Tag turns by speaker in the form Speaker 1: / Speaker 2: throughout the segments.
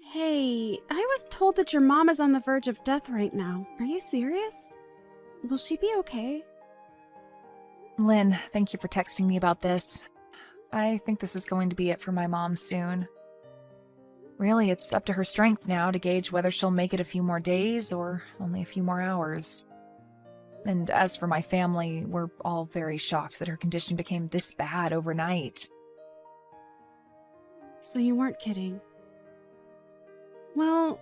Speaker 1: Hey, I was told that your mom is on the verge of death right now. Are you serious? Will she be okay?
Speaker 2: Lynn, thank you for texting me about this. I think this is going to be it for my mom soon. Really, it's up to her strength now to gauge whether she'll make it a few more days or only a few more hours. And as for my family, we're all very shocked that her condition became this bad overnight.
Speaker 1: So you weren't kidding. Well,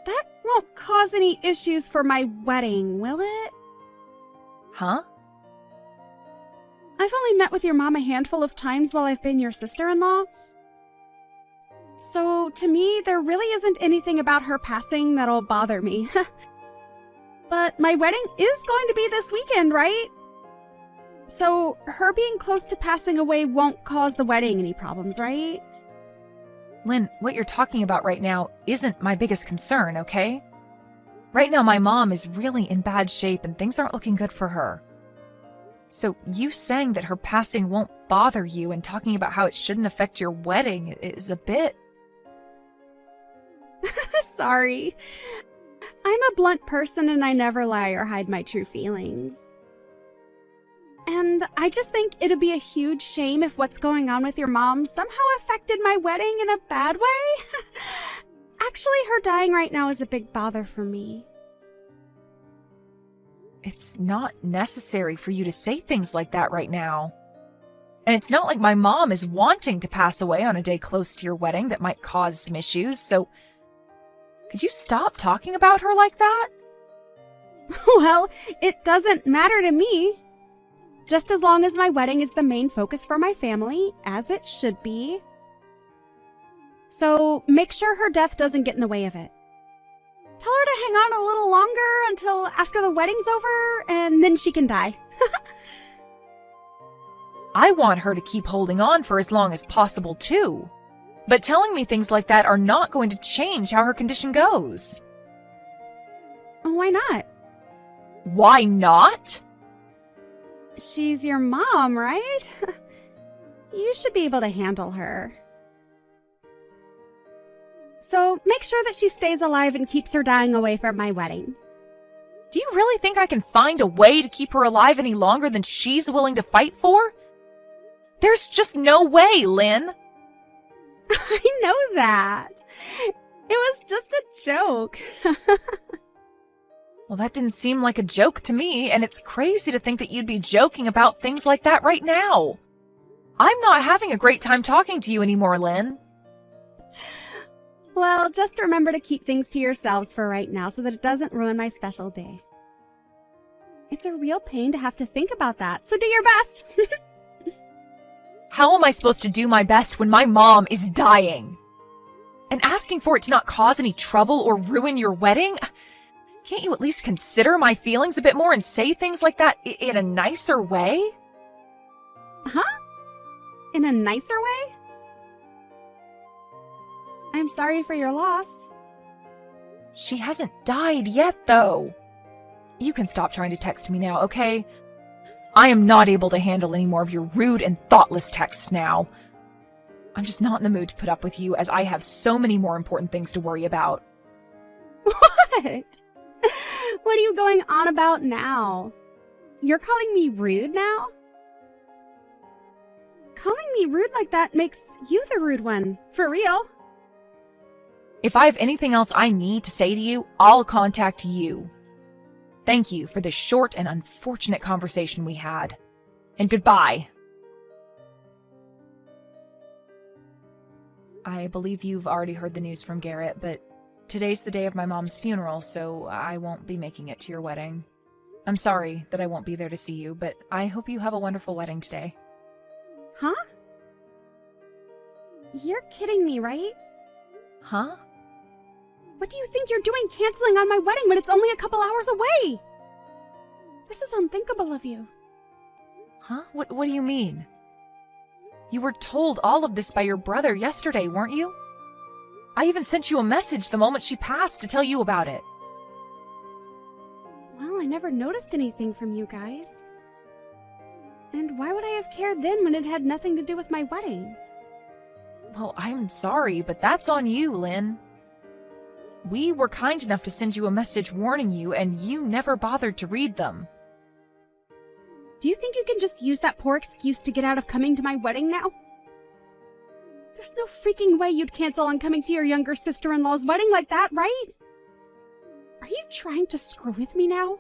Speaker 1: that won't cause any issues for my wedding, will it?
Speaker 2: Huh?
Speaker 1: I've only met with your mom a handful of times while I've been your sister-in-law. So, to me, there really isn't anything about her passing that'll bother me. But my wedding is going to be this weekend, right? So, her being close to passing away won't cause the wedding any problems, right?
Speaker 2: Lynn, what you're talking about right now isn't my biggest concern, okay? Right now, my mom is really in bad shape and things aren't looking good for her. So you saying that her passing won't bother you and talking about how it shouldn't affect your wedding is a bit...
Speaker 1: Sorry. I'm a blunt person and I never lie or hide my true feelings. And I just think it'd be a huge shame if what's going on with your mom somehow affected my wedding in a bad way. Actually, her dying right now is a big bother for me.
Speaker 2: It's not necessary for you to say things like that right now. And it's not like my mom is wanting to pass away on a day close to your wedding that might cause some issues, so could you stop talking about her like that?
Speaker 1: Well, it doesn't matter to me. Just as long as my wedding is the main focus for my family, as it should be. So make sure her death doesn't get in the way of it. Tell her to hang on a little longer until after the wedding's over, and then she can die.
Speaker 2: I want her to keep holding on for as long as possible, too. But telling me things like that are not going to change how her condition goes.
Speaker 1: Why not?
Speaker 2: Why not?
Speaker 1: She's your mom, right? You should be able to handle her. So make sure that she stays alive and keeps her dying away from my wedding.
Speaker 2: Do you really think I can find a way to keep her alive any longer than she's willing to fight for? There's just no way, Lynn.
Speaker 1: I know that. It was just a joke.
Speaker 2: Well, that didn't seem like a joke to me, and it's crazy to think that you'd be joking about things like that right now. I'm not having a great time talking to you anymore, Lynn.
Speaker 1: Well, just remember to keep things to yourselves for right now so that it doesn't ruin my special day. It's a real pain to have to think about that, so do your best.
Speaker 2: How am I supposed to do my best when my mom is dying? And asking for it to not cause any trouble or ruin your wedding? Can't you at least consider my feelings a bit more and say things like that in a nicer way?
Speaker 1: Huh? In a nicer way? I'm sorry for your loss.
Speaker 2: She hasn't died yet, though. You can stop trying to text me now, okay? I am not able to handle any more of your rude and thoughtless texts now. I'm just not in the mood to put up with you, as I have so many more important things to worry about.
Speaker 1: What? What are you going on about now? You're calling me rude now? Calling me rude like that makes you the rude one. For real.
Speaker 2: If I have anything else I need to say to you, I'll contact you. Thank you for the short and unfortunate conversation we had. And goodbye. I believe you've already heard the news from Garrett, but today's the day of my mom's funeral, so I won't be making it to your wedding. I'm sorry that I won't be there to see you, but I hope you have a wonderful wedding today.
Speaker 1: Huh? You're kidding me, right?
Speaker 2: Huh?
Speaker 1: What do you think you're doing canceling on my wedding when it's only a couple hours away? This is unthinkable of you.
Speaker 2: Huh? What do you mean? You were told all of this by your brother yesterday, weren't you? I even sent you a message the moment she passed to tell you about it.
Speaker 1: Well, I never noticed anything from you guys. And why would I have cared then when it had nothing to do with my wedding?
Speaker 2: Well, I'm sorry, but that's on you, Lynn. We were kind enough to send you a message warning you, and you never bothered to read them.
Speaker 1: Do you think you can just use that poor excuse to get out of coming to my wedding now? There's no freaking way you'd cancel on coming to your younger sister-in-law's wedding like that, right? Are you trying to screw with me now?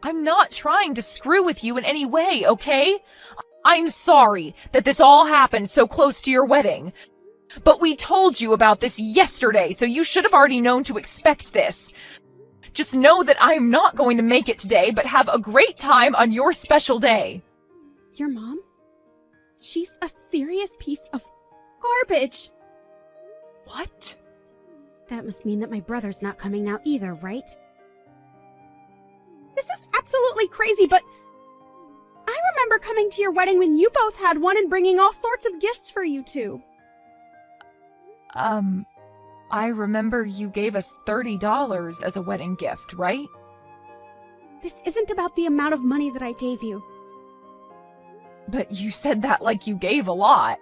Speaker 2: I'm not trying to screw with you in any way, okay? I'm sorry that this all happened so close to your wedding. But we told you about this yesterday, so you should have already known to expect this. Just know that I'm not going to make it today, but have a great time on your special day.
Speaker 1: Your mom? She's a serious piece of garbage.
Speaker 2: What?
Speaker 1: That must mean that my brother's not coming now either, right? This is absolutely crazy, but I remember coming to your wedding when you both had one and bringing all sorts of gifts for you two.
Speaker 2: I remember you gave us $30 as a wedding gift, right?
Speaker 1: This isn't about the amount of money that I gave you.
Speaker 2: But you said that like you gave a lot.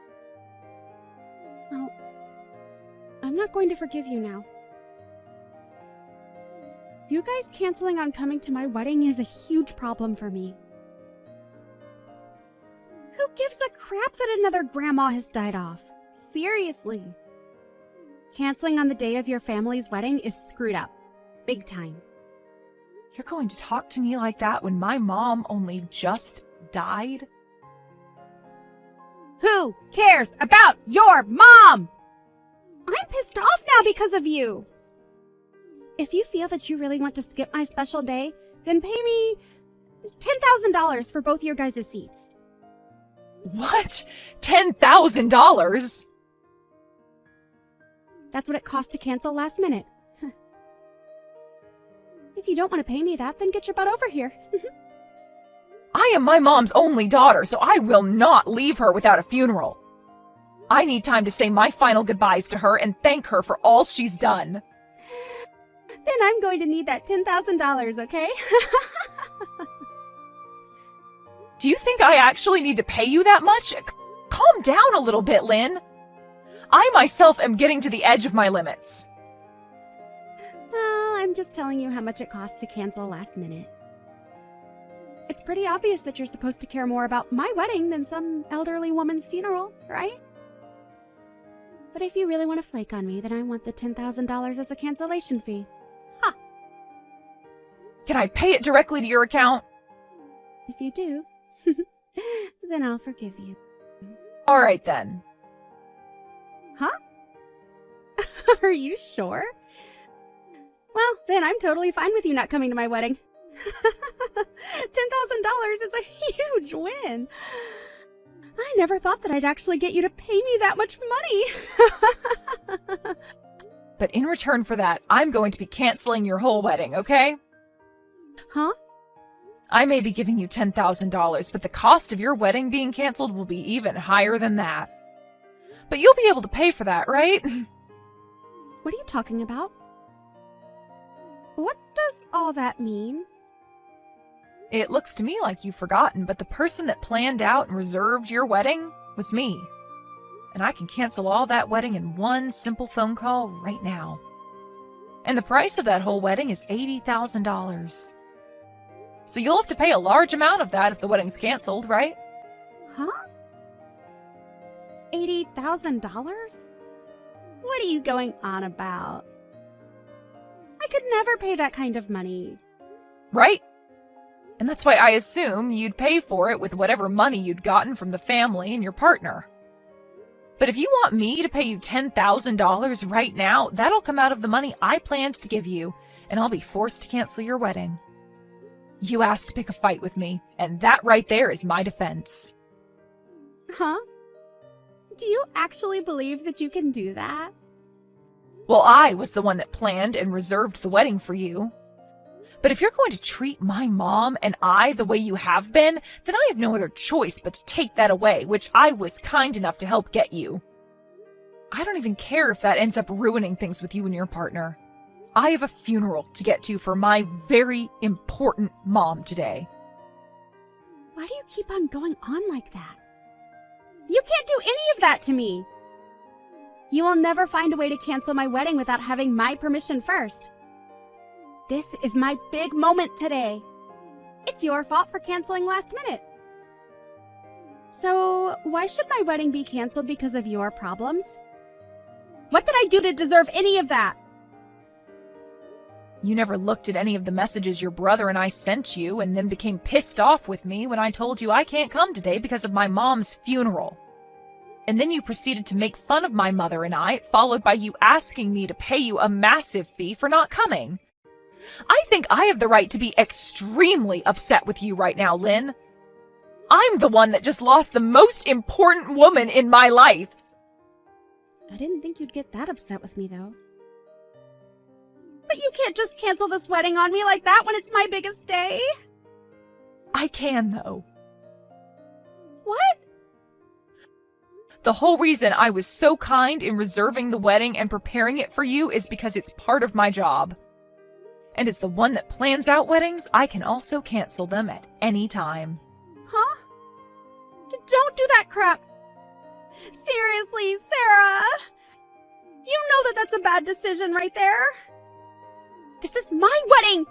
Speaker 1: Well, I'm not going to forgive you now. You guys canceling on coming to my wedding is a huge problem for me. Who gives a crap that another grandma has died off? Seriously. Canceling on the day of your family's wedding is screwed up. Big time.
Speaker 2: You're going to talk to me like that when my mom only just died?
Speaker 1: Who cares about your mom? I'm pissed off now because of you. If you feel that you really want to skip my special day, then pay me $10,000 for both your guys' seats.
Speaker 2: What? $10,000?
Speaker 1: That's what it cost to cancel last minute. If you don't want to pay me that, then get your butt over here.
Speaker 2: I am my mom's only daughter, so I will not leave her without a funeral. I need time to say my final goodbyes to her and thank her for all she's done.
Speaker 1: Then I'm going to need that $10,000, okay?
Speaker 2: Do you think I actually need to pay you that much? Calm down a little bit, Lynn. I myself am getting to the edge of my limits.
Speaker 1: I'm just telling you how much it costs to cancel last minute. It's pretty obvious that you're supposed to care more about my wedding than some elderly woman's funeral, right? But if you really want to flake on me, then I want the $10,000 as a cancellation fee. Ha!
Speaker 2: Can I pay it directly to your account?
Speaker 1: If you do, then I'll forgive you.
Speaker 2: All right, then.
Speaker 1: Huh? Are you sure? Well, then I'm totally fine with you not coming to my wedding. $10,000 is a huge win. I never thought that I'd actually get you to pay me that much money.
Speaker 2: But in return for that, I'm going to be canceling your whole wedding, okay?
Speaker 1: Huh?
Speaker 2: I may be giving you $10,000, but the cost of your wedding being canceled will be even higher than that. But you'll be able to pay for that, right?
Speaker 1: What are you talking about? What does all that mean?
Speaker 2: It looks to me like you've forgotten, but the person that planned out and reserved your wedding was me. And I can cancel all that wedding in one simple phone call right now. And the price of that whole wedding is $80,000. So you'll have to pay a large amount of that if the wedding's canceled, right?
Speaker 1: Huh? $80,000? What are you going on about? I could never pay that kind of money.
Speaker 2: Right? And that's why I assume you'd pay for it with whatever money you'd gotten from the family and your partner. But if you want me to pay you $10,000 right now, that'll come out of the money I planned to give you, and I'll be forced to cancel your wedding. You asked to pick a fight with me, and that right there is my defense.
Speaker 1: Huh? Do you actually believe that you can do that?
Speaker 2: Well, I was the one that planned and reserved the wedding for you. But if you're going to treat my mom and I the way you have been, then I have no other choice but to take that away, which I was kind enough to help get you. I don't even care if that ends up ruining things with you and your partner. I have a funeral to get to for my very important mom today.
Speaker 1: Why do you keep on going on like that? You can't do any of that to me. You will never find a way to cancel my wedding without having my permission first. This is my big moment today. It's your fault for canceling last minute. So, why should my wedding be canceled because of your problems? What did I do to deserve any of that?
Speaker 2: You never looked at any of the messages your brother and I sent you and then became pissed off with me when I told you I can't come today because of my mom's funeral. And then you proceeded to make fun of my mother and I, followed by you asking me to pay you a massive fee for not coming. I think I have the right to be extremely upset with you right now, Lynn. I'm the one that just lost the most important woman in my life.
Speaker 1: I didn't think you'd get that upset with me, though. But you can't just cancel this wedding on me like that when it's my biggest day.
Speaker 2: I can, though.
Speaker 1: What?
Speaker 2: The whole reason I was so kind in reserving the wedding and preparing it for you is because it's part of my job. And as the one that plans out weddings, I can also cancel them at any time.
Speaker 1: Huh? Don't do that crap. Seriously, Sarah. You know that that's a bad decision right there. This is my wedding!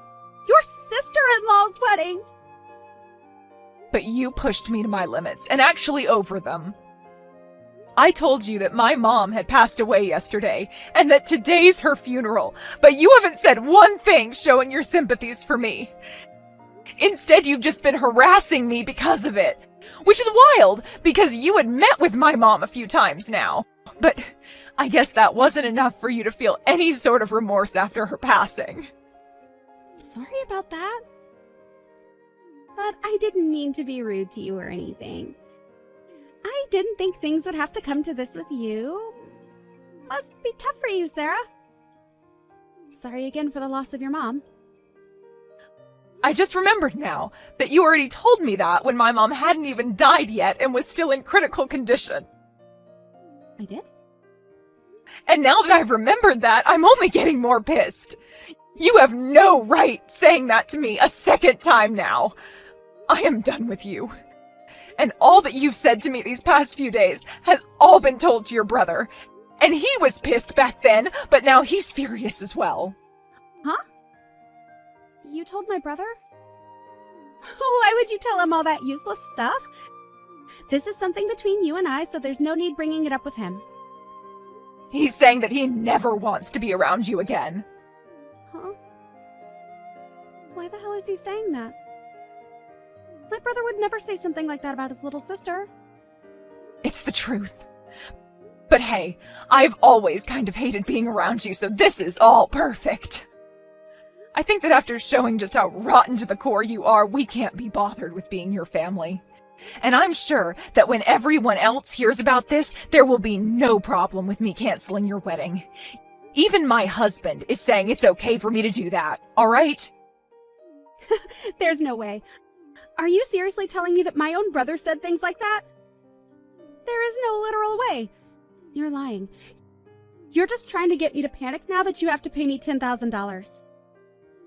Speaker 1: Your sister-in-law's wedding!
Speaker 2: But you pushed me to my limits, and actually over them. I told you that my mom had passed away yesterday, and that today's her funeral, but you haven't said one thing showing your sympathies for me. Instead, you've just been harassing me because of it. Which is wild, because you had met with my mom a few times now. But I guess that wasn't enough for you to feel any sort of remorse after her passing.
Speaker 1: Sorry about that. But I didn't mean to be rude to you or anything. I didn't think things would have to come to this with you. Must be tough for you, Sarah. Sorry again for the loss of your mom.
Speaker 2: I just remembered now that you already told me that when my mom hadn't even died yet and was still in critical condition.
Speaker 1: I did?
Speaker 2: And now that I've remembered that, I'm only getting more pissed. You have no right saying that to me a second time now. I am done with you. And all that you've said to me these past few days has all been told to your brother. And he was pissed back then, but now he's furious as well.
Speaker 1: Huh? You told my brother? Why would you tell him all that useless stuff? This is something between you and I, so there's no need bringing it up with him.
Speaker 2: He's saying that he never wants to be around you again.
Speaker 1: Huh? Why the hell is he saying that? My brother would never say something like that about his little sister.
Speaker 2: It's the truth. But hey, I've always kind of hated being around you, so this is all perfect. I think that after showing just how rotten to the core you are, we can't be bothered with being your family. And I'm sure that when everyone else hears about this, there will be no problem with me canceling your wedding. Even my husband is saying it's okay for me to do that, all right?
Speaker 1: There's no way. Are you seriously telling me that my own brother said things like that? There is no literal way. You're lying. You're just trying to get me to panic now that you have to pay me $10,000.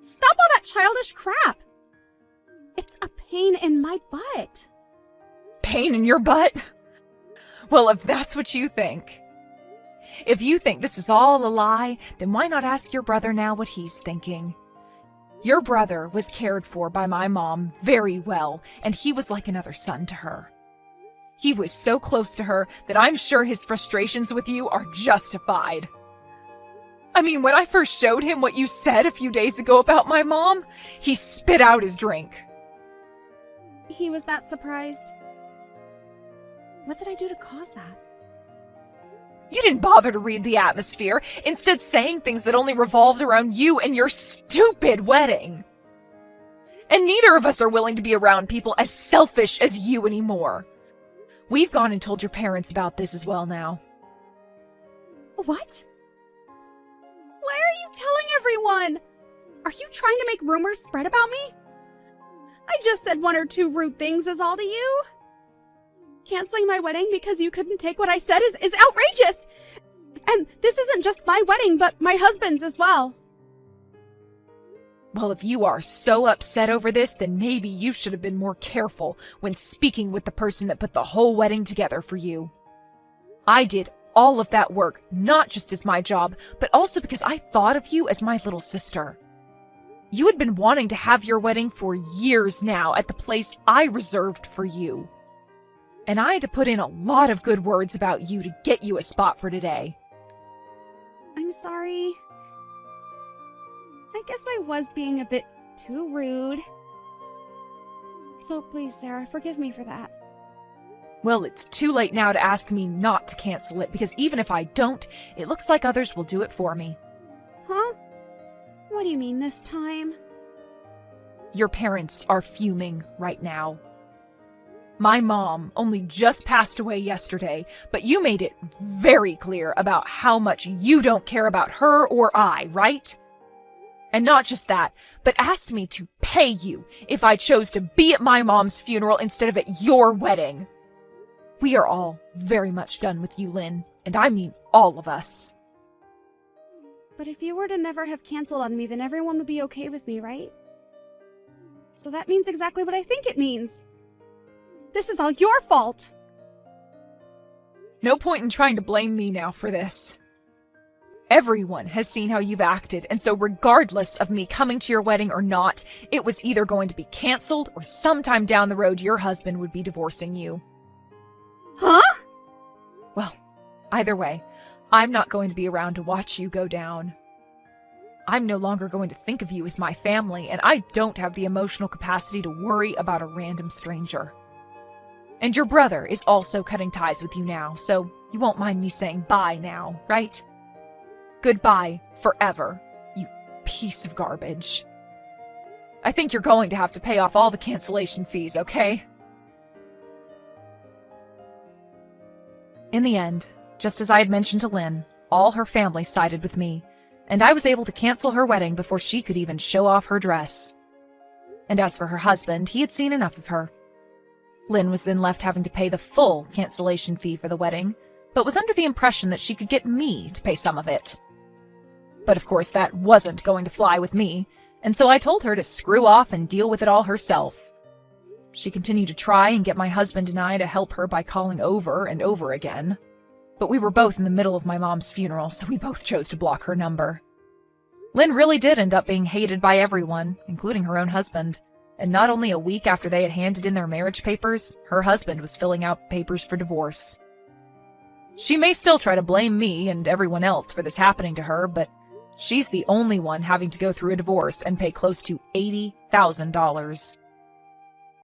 Speaker 1: Stop all that childish crap! It's a pain in my butt.
Speaker 2: Pain in your butt? Well, if that's what you think. If you think this is all a lie, then why not ask your brother now what he's thinking? Your brother was cared for by my mom very well, and he was like another son to her. He was so close to her that I'm sure his frustrations with you are justified. I mean, when I first showed him what you said a few days ago about my mom, he spit out his drink.
Speaker 1: He was that surprised. What did I do to cause that?
Speaker 2: You didn't bother to read the atmosphere, instead saying things that only revolved around you and your stupid wedding. And neither of us are willing to be around people as selfish as you anymore. We've gone and told your parents about this as well now.
Speaker 1: What? Why are you telling everyone? Are you trying to make rumors spread about me? I just said one or two rude things is all to you. Canceling my wedding because you couldn't take what I said is outrageous! And this isn't just my wedding, but my husband's as well.
Speaker 2: Well, if you are so upset over this, then maybe you should have been more careful when speaking with the person that put the whole wedding together for you. I did all of that work, not just as my job, but also because I thought of you as my little sister. You had been wanting to have your wedding for years now at the place I reserved for you. And I had to put in a lot of good words about you to get you a spot for today.
Speaker 1: I'm sorry. I guess I was being a bit too rude. So please, Sarah, forgive me for that.
Speaker 2: Well, it's too late now to ask me not to cancel it, because even if I don't, it looks like others will do it for me.
Speaker 1: Huh? What do you mean this time?
Speaker 2: Your parents are fuming right now. My mom only just passed away yesterday, but you made it very clear about how much you don't care about her or I, right? And not just that, but asked me to pay you if I chose to be at my mom's funeral instead of at your wedding. We are all very much done with you, Lynn, and I mean all of us.
Speaker 1: But if you were to never have canceled on me, then everyone would be okay with me, right? So that means exactly what I think it means. This is all your fault!
Speaker 2: No point in trying to blame me now for this. Everyone has seen how you've acted, and so regardless of me coming to your wedding or not, it was either going to be canceled or sometime down the road your husband would be divorcing you.
Speaker 1: Huh?
Speaker 2: Well, either way, I'm not going to be around to watch you go down. I'm no longer going to think of you as my family, and I don't have the emotional capacity to worry about a random stranger. And your brother is also cutting ties with you now, so you won't mind me saying bye now, right? Goodbye forever, you piece of garbage. I think you're going to have to pay off all the cancellation fees, okay? In the end, just as I had mentioned to Lynn, all her family sided with me, and I was able to cancel her wedding before she could even show off her dress. And as for her husband, he had seen enough of her. Lynn was then left having to pay the full cancellation fee for the wedding, but was under the impression that she could get me to pay some of it. But of course that wasn't going to fly with me, and so I told her to screw off and deal with it all herself. She continued to try and get my husband and I to help her by calling over and over again. But we were both in the middle of my mom's funeral, so we both chose to block her number. Lynn really did end up being hated by everyone, including her own husband. And not only a week after they had handed in their marriage papers, her husband was filling out papers for divorce. She may still try to blame me and everyone else for this happening to her, but she's the only one having to go through a divorce and pay close to $80,000.